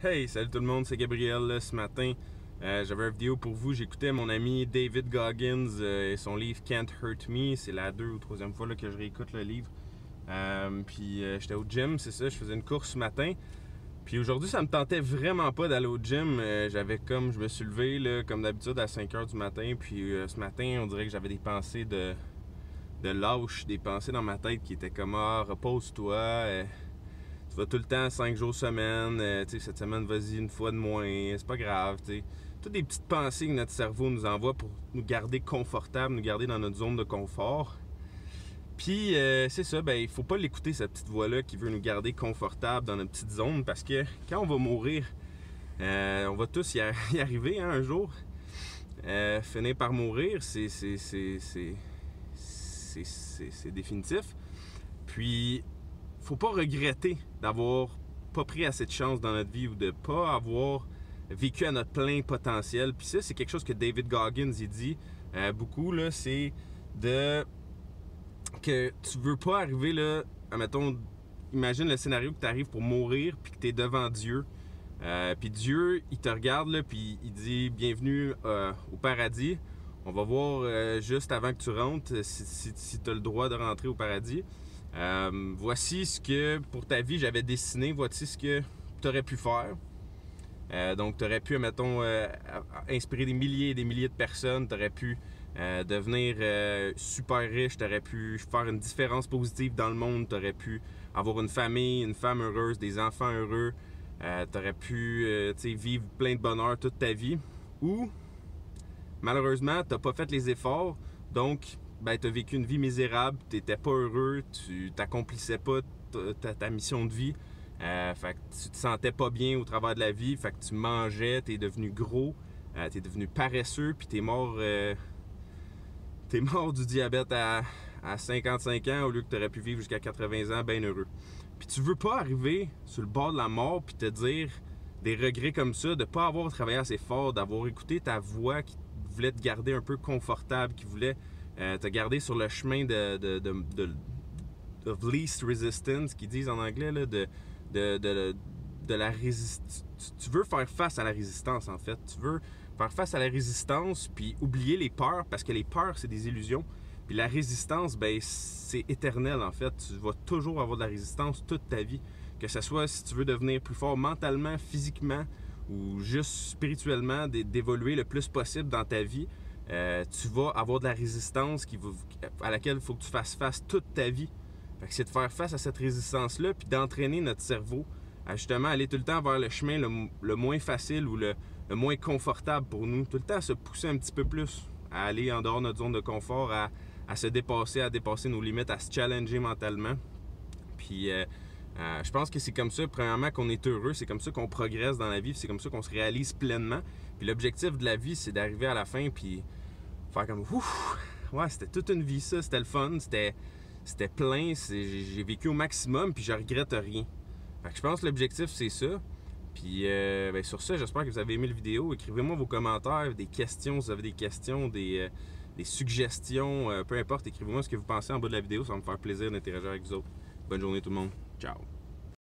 Hey, salut tout le monde, c'est Gabriel là, ce matin. J'avais une vidéo pour vous. J'écoutais mon ami David Goggins et son livre Can't Hurt Me. C'est la 2 ou 3e fois là, que je réécoute le livre. Puis j'étais au gym, c'est ça, je faisais une course ce matin. Puis aujourd'hui, ça me tentait vraiment pas d'aller au gym. Je me suis levé là, comme d'habitude à 5 h du matin. Puis ce matin, on dirait que j'avais des pensées de lâche, des pensées dans ma tête qui étaient comme ah, repose-toi. Tu vas tout le temps 5 jours semaine, cette semaine vas-y une fois de moins, c'est pas grave, t'sais. Toutes des petites pensées que notre cerveau nous envoie pour nous garder confortables, nous garder dans notre zone de confort. Puis c'est ça, ben il faut pas l'écouter cette petite voix-là qui veut nous garder confortables dans notre petite zone parce que quand on va mourir, on va tous y arriver hein, un jour. Finir par mourir, c'est définitif. Puis faut pas regretter d'avoir pas pris assez de chance dans notre vie ou de pas avoir vécu à notre plein potentiel. Puis ça, c'est quelque chose que David Goggins il dit beaucoup, là, c'est de que tu veux pas arriver là, admettons, imagine le scénario que tu arrives pour mourir puis que tu es devant Dieu. Puis Dieu, il te regarde là, puis il dit bienvenue au paradis. On va voir juste avant que tu rentres si tu as le droit de rentrer au paradis. Voici ce que pour ta vie j'avais dessiné, voici ce que tu aurais pu faire. Donc tu aurais pu, mettons, inspirer des milliers et des milliers de personnes, tu aurais pu devenir super riche, tu aurais pu faire une différence positive dans le monde, tu aurais pu avoir une famille, une femme heureuse, des enfants heureux, tu aurais pu vivre plein de bonheur toute ta vie. Ou malheureusement, tu n'as pas fait les efforts, donc ben, tu as vécu une vie misérable, tu n'étais pas heureux, tu t'accomplissais pas ta mission de vie, fait que tu te sentais pas bien au travers de la vie, fait que tu mangeais, tu es devenu gros, tu es devenu paresseux, puis tu es mort du diabète à 55 ans au lieu que tu aurais pu vivre jusqu'à 80 ans bien heureux. Puis tu veux pas arriver sur le bord de la mort puis te dire des regrets comme ça, de pas avoir travaillé assez fort, d'avoir écouté ta voix qui voulait te garder un peu confortable, qui voulait te garder sur le chemin de least resistance, qu'ils disent en anglais, là, de la résistance. Tu veux faire face à la résistance, en fait. Tu veux faire face à la résistance, puis oublier les peurs, parce que les peurs, c'est des illusions. Puis la résistance, ben, c'est éternel, en fait. Tu vas toujours avoir de la résistance toute ta vie. Que ce soit si tu veux devenir plus fort mentalement, physiquement, ou juste spirituellement, d'évoluer le plus possible dans ta vie, tu vas avoir de la résistance à laquelle il faut que tu fasses face toute ta vie. Fait que c'est de faire face à cette résistance-là, puis d'entraîner notre cerveau à justement aller tout le temps vers le chemin le moins facile ou le moins confortable pour nous. Tout le temps à se pousser un petit peu plus, à aller en dehors de notre zone de confort, à se dépasser, à dépasser nos limites, à se challenger mentalement. Puis je pense que c'est comme ça, premièrement, qu'on est heureux, c'est comme ça qu'on progresse dans la vie, c'est comme ça qu'on se réalise pleinement. Puis l'objectif de la vie, c'est d'arriver à la fin, puis faire comme ouf, ouais, c'était toute une vie ça, c'était le fun, c'était plein, j'ai vécu au maximum, puis je regrette rien. Fait que je pense que l'objectif, c'est ça. Puis ben, sur ça, j'espère que vous avez aimé la vidéo. Écrivez-moi vos commentaires, des questions, si vous avez des questions, des suggestions, peu importe, écrivez-moi ce que vous pensez en bas de la vidéo, ça va me faire plaisir d'interagir avec vous autres. Bonne journée tout le monde, ciao!